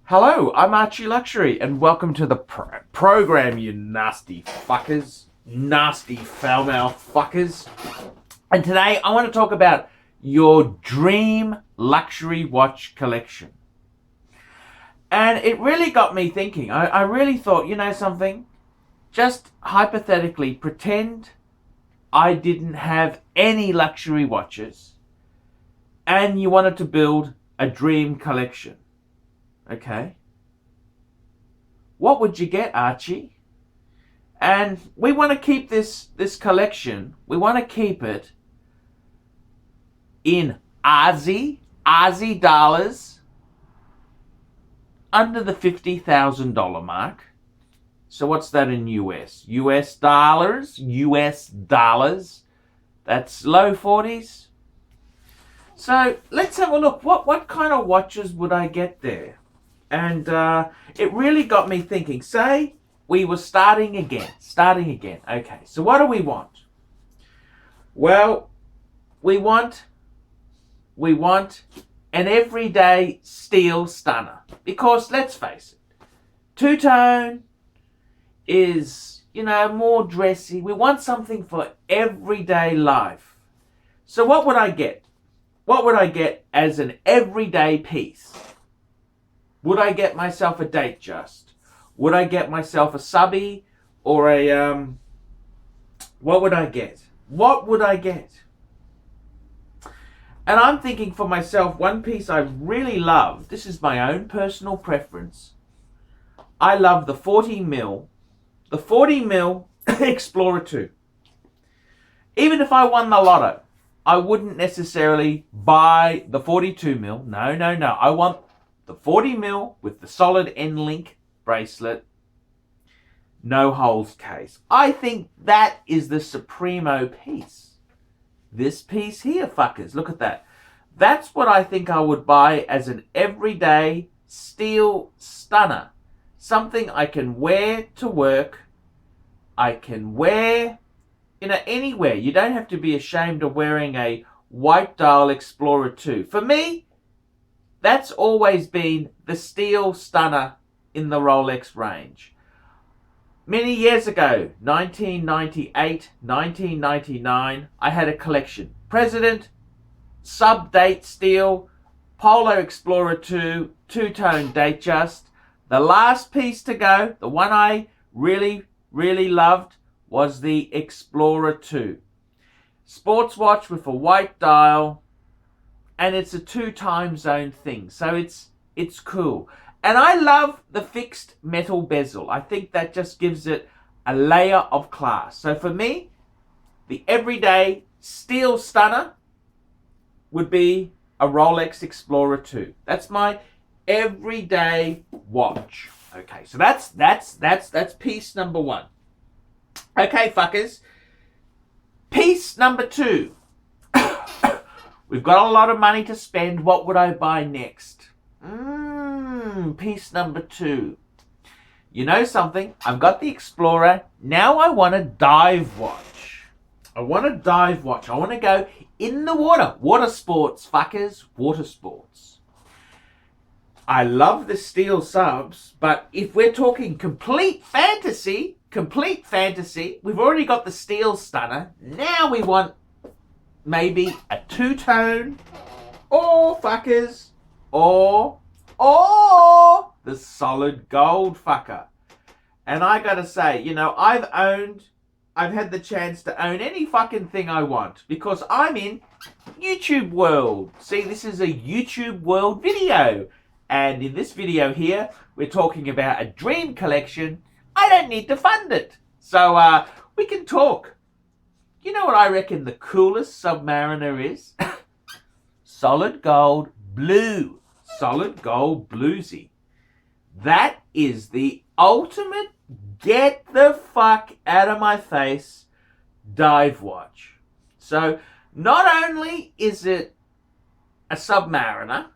Hello, I'm ArchieLuxury, and welcome to the program, you nasty fuckers. Nasty foul-mouthed fuckers. And today I want to talk about your dream luxury watch collection. And it really got me thinking. I really thought, you know something? Just hypothetically, pretend I didn't have any luxury watches and you wanted to build a dream collection. Okay. What would you get, Archie? And we want to keep this collection. We want to keep it in Aussie dollars under the $50,000 mark. So what's that in US? US dollars. That's low 40s. So let's have a look. What kind of watches would I get there? And it really got me thinking. Say we were starting again. Okay, so what do we want? Well, we want an everyday steel stunner. Because let's face it, two-tone is, more dressy. We want something for everyday life. So what would I get? What would I get as an everyday piece? Would I get myself a Datejust? Would I get myself a subby or a what would I get? What would I get? And I'm thinking for myself, one piece I really love, this is my own personal preference. I love the 40mm Explorer 2. Even if I won the lotto, I wouldn't necessarily buy the 42mm. No. I want the 40mm with the solid end-link bracelet, no holes case. I think that is the supremo piece. This piece here, fuckers, look at that. That's what I think I would buy as an everyday steel stunner. Something I can wear to work. I can wear, anywhere. You don't have to be ashamed of wearing a white dial Explorer 2. For me, that's always been the steel stunner in the Rolex range. Many years ago, 1998, 1999, I had a collection. President, sub-date steel, Polo Explorer 2, two-tone Datejust. The last piece to go, the one I really loved, was the Explorer 2. Sports watch with a white dial, and it's a 2 time zone thing, so it's cool. And I love the fixed metal bezel. I think that just gives it a layer of class. So for me, the everyday steel stunner would be a Rolex Explorer 2. That's my everyday watch. Okay, so that's piece number 1. Okay, fuckers. Piece number 2. We've got a lot of money to spend. What would I buy next? Piece number 2. You know something? I've got the Explorer. Now I want a dive watch. I want to go in the water. Water sports, fuckers. Water sports. I love the steel subs, but if we're talking complete fantasy, we've already got the steel stunner. Now we want maybe a two-tone, or fuckers, or the solid gold fucker. And I gotta say, I've had the chance to own any fucking thing I want because I'm in YouTube world. See, this is a YouTube world video. And in this video here, we're talking about a dream collection. I don't need to fund it. So we can talk. You know what I reckon the coolest Submariner is? Solid gold blue. Solid gold bluesy. That is the ultimate get the fuck out of my face dive watch. So not only is it a Submariner,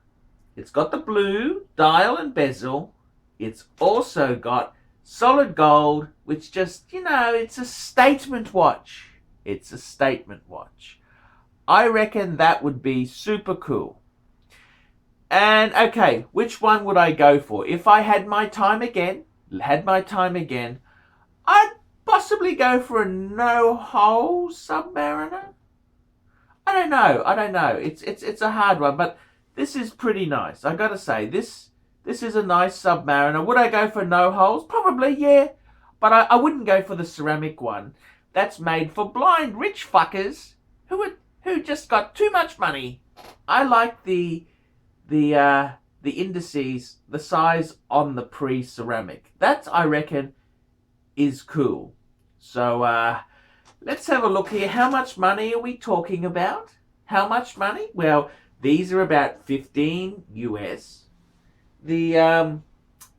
it's got the blue dial and bezel. It's also got solid gold, which just, it's a statement watch. It's a statement watch. I reckon that would be super cool. And okay, which one would I go for? If I had my time again, I'd possibly go for a no-hull Submariner. I don't know. It's a hard one, but this is pretty nice. I gotta say, this is a nice Submariner. Would I go for no hulls? Probably, yeah. But I wouldn't go for the ceramic one. That's made for blind rich fuckers who just got too much money. I like the indices, the size on the pre-ceramic. That, I reckon, is cool. So, let's have a look here. How much money are we talking about? How much money? Well, these are about 15 US. The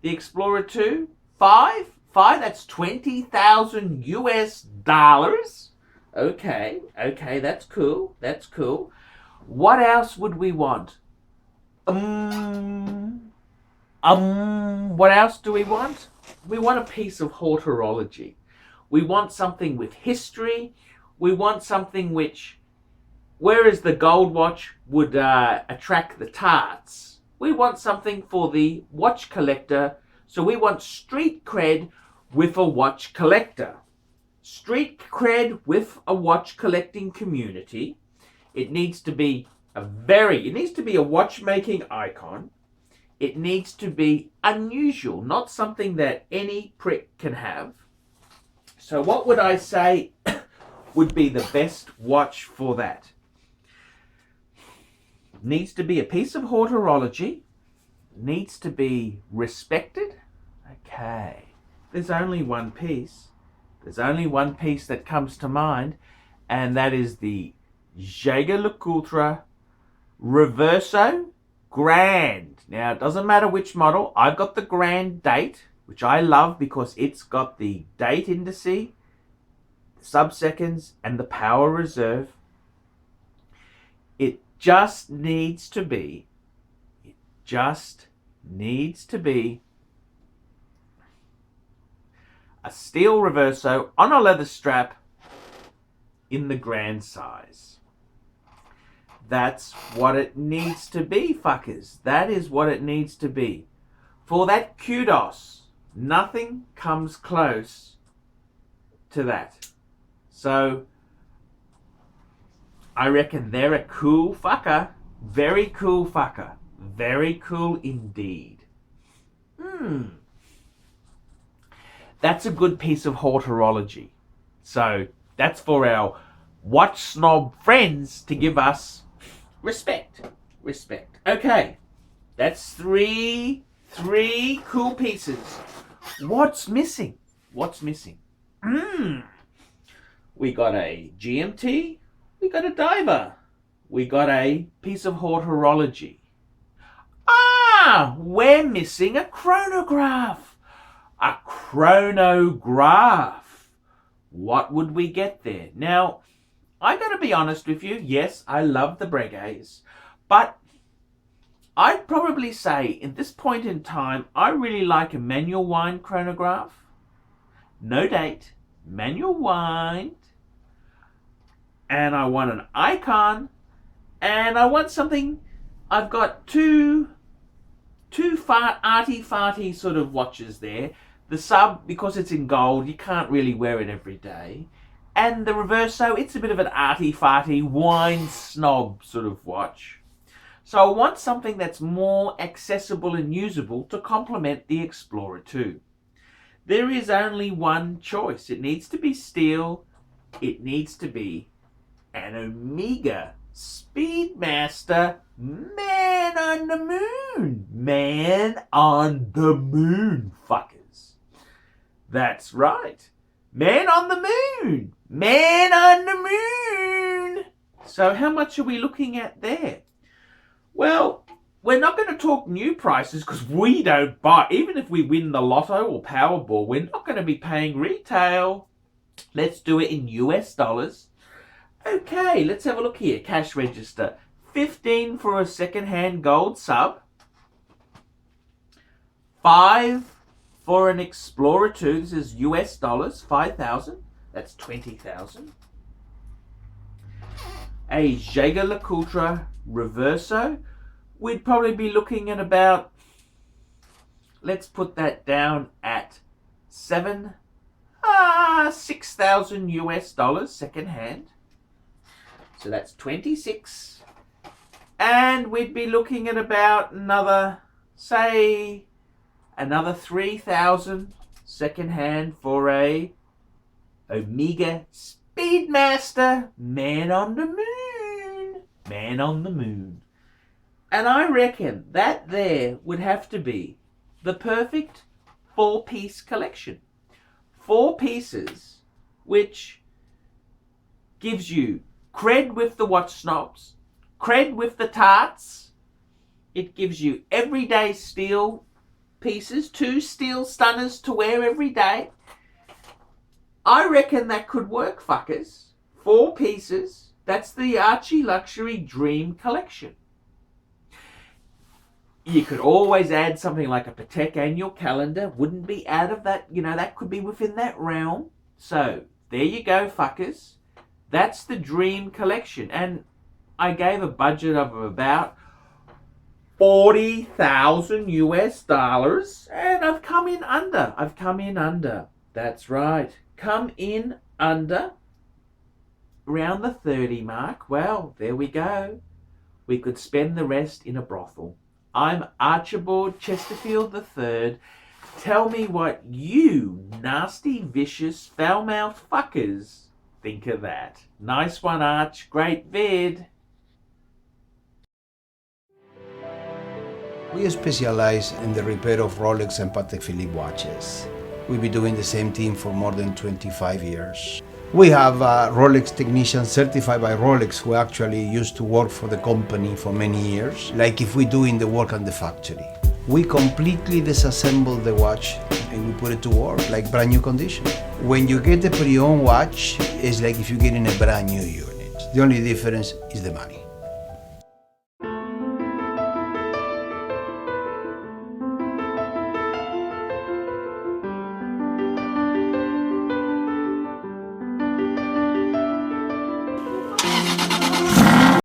Explorer 2, 5, that's 20,000 US dollars. Okay, that's cool. What else would we want? What else do we want? We want a piece of horology. We want something with history. We want something which, whereas the gold watch would attract the tarts, we want something for the watch collector. So we want street cred with a watch collector. Street cred with a watch collecting community. It needs to be a watchmaking icon. It needs to be unusual, not something that any prick can have. So what would I say would be the best watch for that? Needs to be a piece of horology. Needs to be respected. Okay. There's only one piece. That comes to mind, and that is the JaegerLeCoultre Reverso Grand. Now, it doesn't matter which model. I've got the Grand date, which I love because it's got the date indice, sub-seconds, and the power reserve. It just needs to be a steel reverso on a leather strap in the Grand size. That's what it needs to be, fuckers. That is what it needs to be. For that kudos, nothing comes close to that. So, I reckon they're a cool fucker. Very cool fucker. Very cool indeed. That's a good piece of horology. So, that's for our watch snob friends to give us respect. Okay, that's three cool pieces. What's missing? We got a GMT. We got a diver. We got a piece of horology. We're missing a chronograph. A chronograph. What would we get there? Now, I gotta be honest with you. Yes, I love the Breguets, but I'd probably say at this point in time, I really like a manual wind chronograph. No date, manual wind, and I want an icon, and I want something. I've got two arty-farty sort of watches there. The sub, because it's in gold, you can't really wear it every day. And the Reverso, it's a bit of an arty-farty, wine snob sort of watch. So I want something that's more accessible and usable to complement the Explorer 2. There is only one choice. It needs to be steel. It needs to be an Omega Speedmaster Man on the Moon. Man on the Moon, fuckers. That's right. Man on the moon. Man on the moon. So how much are we looking at there? Well, we're not going to talk new prices because we don't buy. Even if we win the lotto or Powerball, we're not going to be paying retail. Let's do it in US dollars. Okay, let's have a look here. Cash register. 15 for a second-hand gold sub. 5 for an Explorer 2. This is US dollars. 5,000. That's 20,000. A JaegerLeCoultre Reverso. we'd probably be looking at about, let's put that down at 6,000 US dollars second hand. So that's 26. And we'd be looking at about another 3,000 second hand for a Omega Speedmaster Man on the Moon. Man on the Moon. And I reckon that there would have to be the perfect 4-piece collection. 4 pieces which gives you cred with the watch snobs, cred with the tarts. It gives you everyday steel pieces, 2 steel stunners to wear every day. I reckon that could work, fuckers. 4 pieces. That's the ArchieLuxury Dream Collection. You could always add something like a Patek annual calendar. Wouldn't be out of that, that could be within that realm. So, there you go, fuckers. That's the Dream Collection. And I gave a budget of about 40,000 US dollars. And I've come in under. That's right. Come in under around the 30 mark. Well, there we go. We could spend the rest in a brothel. I'm Archibald Chesterfield III. Tell me what you nasty, vicious, foul-mouthed fuckers think of that. Nice one, Arch. Great vid. We specialize in the repair of Rolex and Patek Philippe watches. We've been doing the same thing for more than 25 years. We have Rolex technicians certified by Rolex who actually used to work for the company for many years, like if we doing the work on the factory. We completely disassemble the watch and we put it to work like brand new condition. When you get a pre-owned watch, it's like if you're getting a brand new unit. The only difference is the money.